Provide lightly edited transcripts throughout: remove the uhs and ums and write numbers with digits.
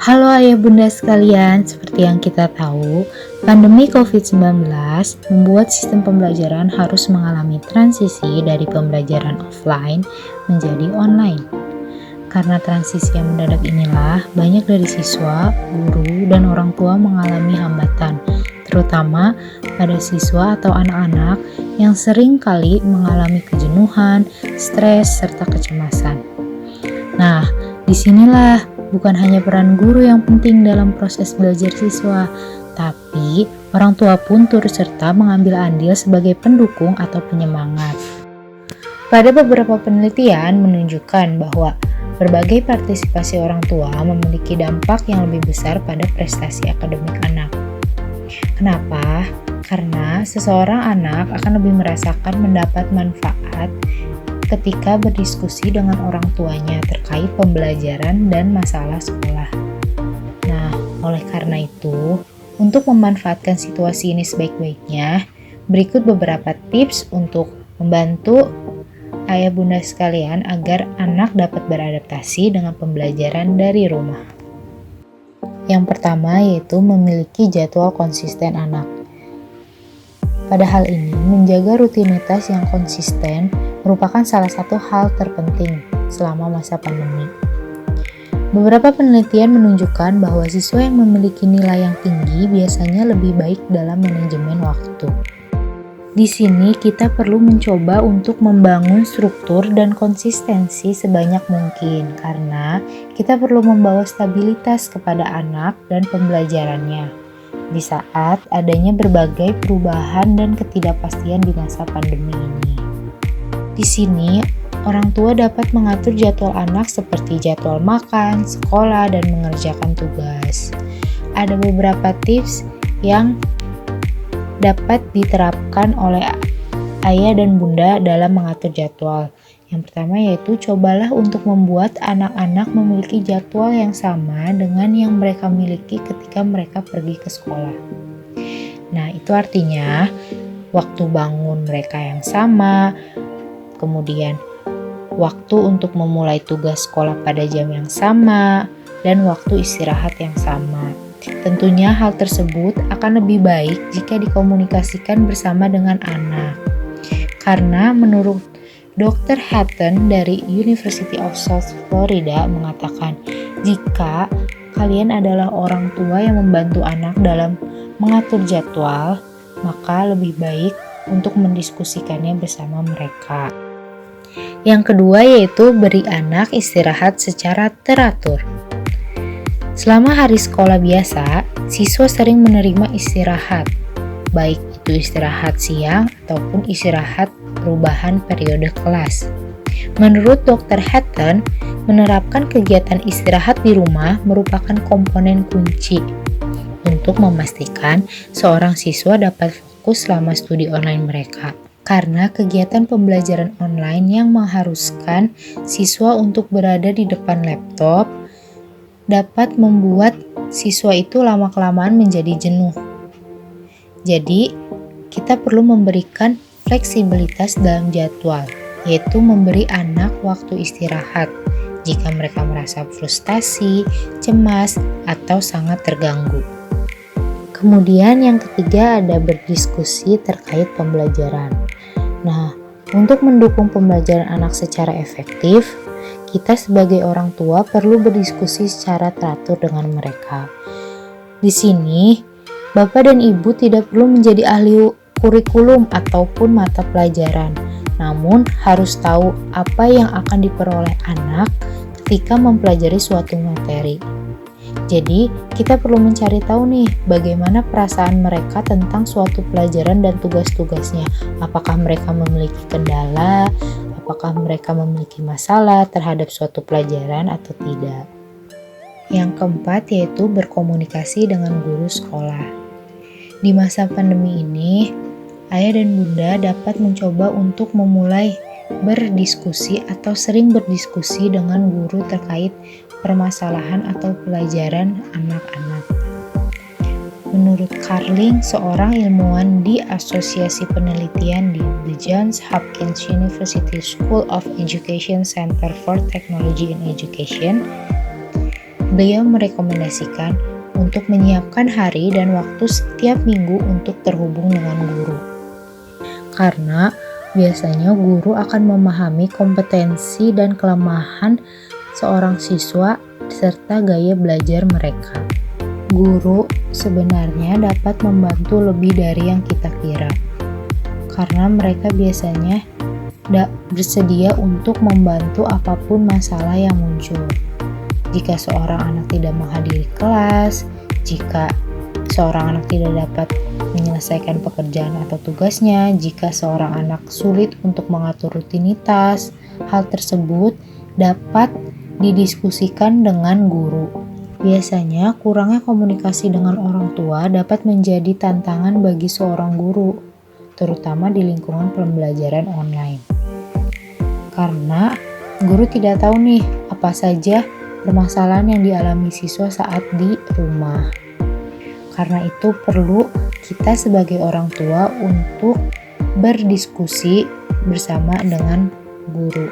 Halo ayah bunda sekalian, seperti yang kita tahu, pandemi COVID-19 membuat sistem pembelajaran harus mengalami transisi dari pembelajaran offline menjadi online. Karena transisi yang mendadak inilah, banyak dari siswa, guru, dan orang tua mengalami hambatan, terutama pada siswa atau anak-anak yang sering kali mengalami kejenuhan, stres, serta kecemasan. Nah, disinilah bukan hanya peran guru yang penting dalam proses belajar siswa, tapi orang tua pun turut serta mengambil andil sebagai pendukung atau penyemangat. Pada beberapa penelitian menunjukkan bahwa berbagai partisipasi orang tua memiliki dampak yang lebih besar pada prestasi akademik anak. Kenapa? Karena seseorang anak akan lebih merasakan mendapat manfaat ketika berdiskusi dengan orang tuanya terkait pembelajaran dan masalah sekolah. Nah, oleh karena itu, untuk memanfaatkan situasi ini sebaik-baiknya, berikut beberapa tips untuk membantu ayah bunda sekalian agar anak dapat beradaptasi dengan pembelajaran dari rumah. Yang pertama yaitu memiliki jadwal konsisten anak. Pada hal ini, menjaga rutinitas yang konsisten merupakan salah satu hal terpenting selama masa pandemi. Beberapa penelitian menunjukkan bahwa siswa yang memiliki nilai yang tinggi biasanya lebih baik dalam manajemen waktu. Di sini kita perlu mencoba untuk membangun struktur dan konsistensi sebanyak mungkin karena kita perlu membawa stabilitas kepada anak dan pembelajarannya di saat adanya berbagai perubahan dan ketidakpastian di masa pandemi ini. Di sini, orang tua dapat mengatur jadwal anak seperti jadwal makan, sekolah, dan mengerjakan tugas. Ada beberapa tips yang dapat diterapkan oleh ayah dan bunda dalam mengatur jadwal. Yang pertama yaitu cobalah untuk membuat anak-anak memiliki jadwal yang sama dengan yang mereka miliki ketika mereka pergi ke sekolah. Nah, itu artinya waktu bangun mereka yang sama, kemudian waktu untuk memulai tugas sekolah pada jam yang sama, dan waktu istirahat yang sama. Tentunya hal tersebut akan lebih baik jika dikomunikasikan bersama dengan anak. Karena menurut Dr. Hatton dari University of South Florida mengatakan, jika kalian adalah orang tua yang membantu anak dalam mengatur jadwal, maka lebih baik untuk mendiskusikannya bersama mereka. Yang kedua yaitu beri anak istirahat secara teratur. Selama hari sekolah biasa, siswa sering menerima istirahat, baik itu istirahat siang ataupun istirahat perubahan periode kelas. Menurut Dr. Hatton, menerapkan kegiatan istirahat di rumah merupakan komponen kunci untuk memastikan seorang siswa dapat fokus selama studi online mereka. Karena kegiatan pembelajaran online yang mengharuskan siswa untuk berada di depan laptop dapat membuat siswa itu lama-kelamaan menjadi jenuh. Jadi, kita perlu memberikan fleksibilitas dalam jadwal, yaitu memberi anak waktu istirahat jika mereka merasa frustasi, cemas, atau sangat terganggu. Kemudian yang ketiga ada berdiskusi terkait pembelajaran. Nah, untuk mendukung pembelajaran anak secara efektif, kita sebagai orang tua perlu berdiskusi secara teratur dengan mereka. Di sini, Bapak dan Ibu tidak perlu menjadi ahli kurikulum ataupun mata pelajaran, namun harus tahu apa yang akan diperoleh anak ketika mempelajari suatu materi. Jadi, kita perlu mencari tahu nih bagaimana perasaan mereka tentang suatu pelajaran dan tugas-tugasnya. Apakah mereka memiliki kendala, apakah mereka memiliki masalah terhadap suatu pelajaran atau tidak. Yang keempat yaitu berkomunikasi dengan guru sekolah. Di masa pandemi ini, ayah dan bunda dapat mencoba untuk memulai berdiskusi atau sering berdiskusi dengan guru terkait permasalahan atau pelajaran anak-anak. Menurut Carling, seorang ilmuwan di Asosiasi Penelitian di The Johns Hopkins University School of Education Center for Technology in Education, Beliau merekomendasikan untuk menyiapkan hari dan waktu setiap minggu untuk terhubung dengan guru. Karena biasanya guru akan memahami kompetensi dan kelemahan seorang siswa serta gaya belajar mereka. Guru sebenarnya dapat membantu lebih dari yang kita kira, karena mereka biasanya bersedia untuk membantu apapun masalah yang muncul. Jika seorang anak tidak menghadiri kelas, jika seorang anak tidak dapat menyelesaikan pekerjaan atau tugasnya, jika seorang anak sulit untuk mengatur rutinitas, hal tersebut dapat didiskusikan dengan guru. Biasanya, kurangnya komunikasi dengan orang tua dapat menjadi tantangan bagi seorang guru, terutama di lingkungan pembelajaran online. Karena guru tidak tahu nih apa saja permasalahan yang dialami siswa saat di rumah. Karena itu perlu kita sebagai orang tua untuk berdiskusi bersama dengan guru.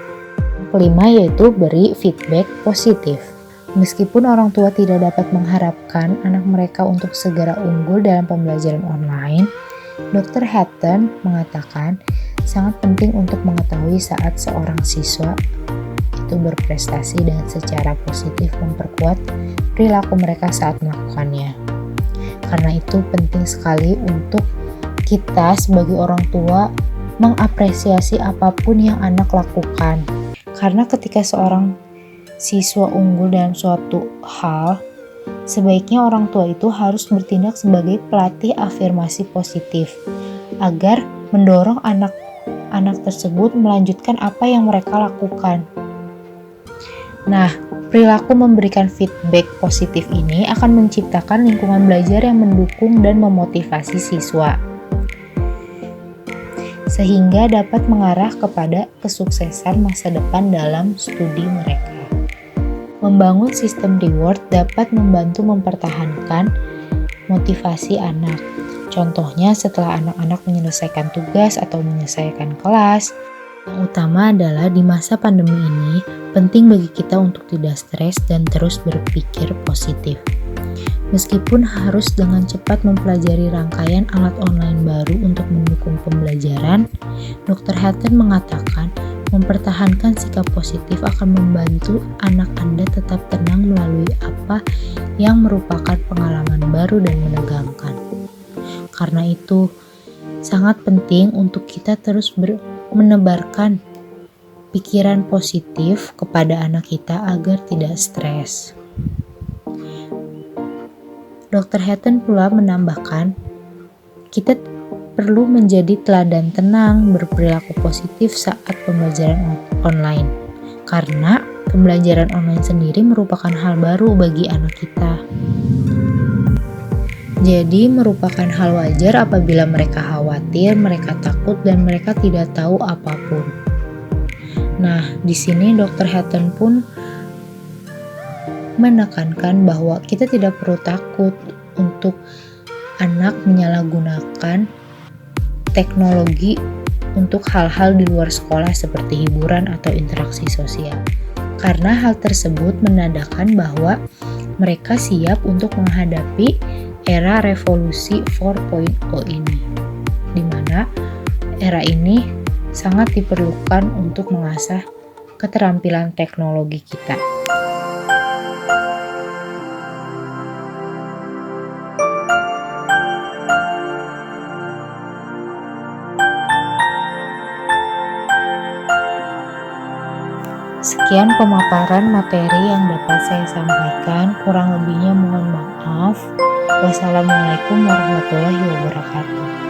Kelima yaitu beri feedback positif. Meskipun orang tua tidak dapat mengharapkan anak mereka untuk segera unggul dalam pembelajaran online, Dr. Hatton mengatakan sangat penting untuk mengetahui saat seorang siswa itu berprestasi dan secara positif memperkuat perilaku mereka saat melakukannya. Karena itu penting sekali untuk kita sebagai orang tua mengapresiasi apapun yang anak lakukan. Karena ketika seorang siswa unggul dalam suatu hal, sebaiknya orang tua itu harus bertindak sebagai pelatih afirmasi positif agar mendorong anak-anak tersebut melanjutkan apa yang mereka lakukan. Nah, perilaku memberikan feedback positif ini akan menciptakan lingkungan belajar yang mendukung dan memotivasi siswa, sehingga dapat mengarah kepada kesuksesan masa depan dalam studi mereka. Membangun sistem reward dapat membantu mempertahankan motivasi anak. Contohnya setelah anak-anak menyelesaikan tugas atau menyelesaikan kelas. Yang utama adalah di masa pandemi ini, penting bagi kita untuk tidak stres dan terus berpikir positif. Meskipun harus dengan cepat mempelajari rangkaian alat online baru untuk mendukung pembelajaran, Dr. Hatton mengatakan mempertahankan sikap positif akan membantu anak Anda tetap tenang melalui apa yang merupakan pengalaman baru dan menegangkan. Karena itu, sangat penting untuk kita terus menebarkan pikiran positif kepada anak kita agar tidak stres. Dr. Hatton pula menambahkan, kita perlu menjadi teladan tenang, berperilaku positif saat pembelajaran online. Karena pembelajaran online sendiri merupakan hal baru bagi anak kita. Jadi merupakan hal wajar apabila mereka khawatir, mereka takut, dan mereka tidak tahu apapun. Nah, di sini Dr. Hatton pun menekankan bahwa kita tidak perlu takut untuk anak menyalahgunakan teknologi untuk hal-hal di luar sekolah seperti hiburan atau interaksi sosial. Karena hal tersebut menandakan bahwa mereka siap untuk menghadapi era revolusi 4.0 ini, di mana era ini sangat diperlukan untuk mengasah keterampilan teknologi kita. Sekian pemaparan materi yang dapat saya sampaikan, kurang lebihnya mohon maaf. Wassalamualaikum warahmatullahi wabarakatuh.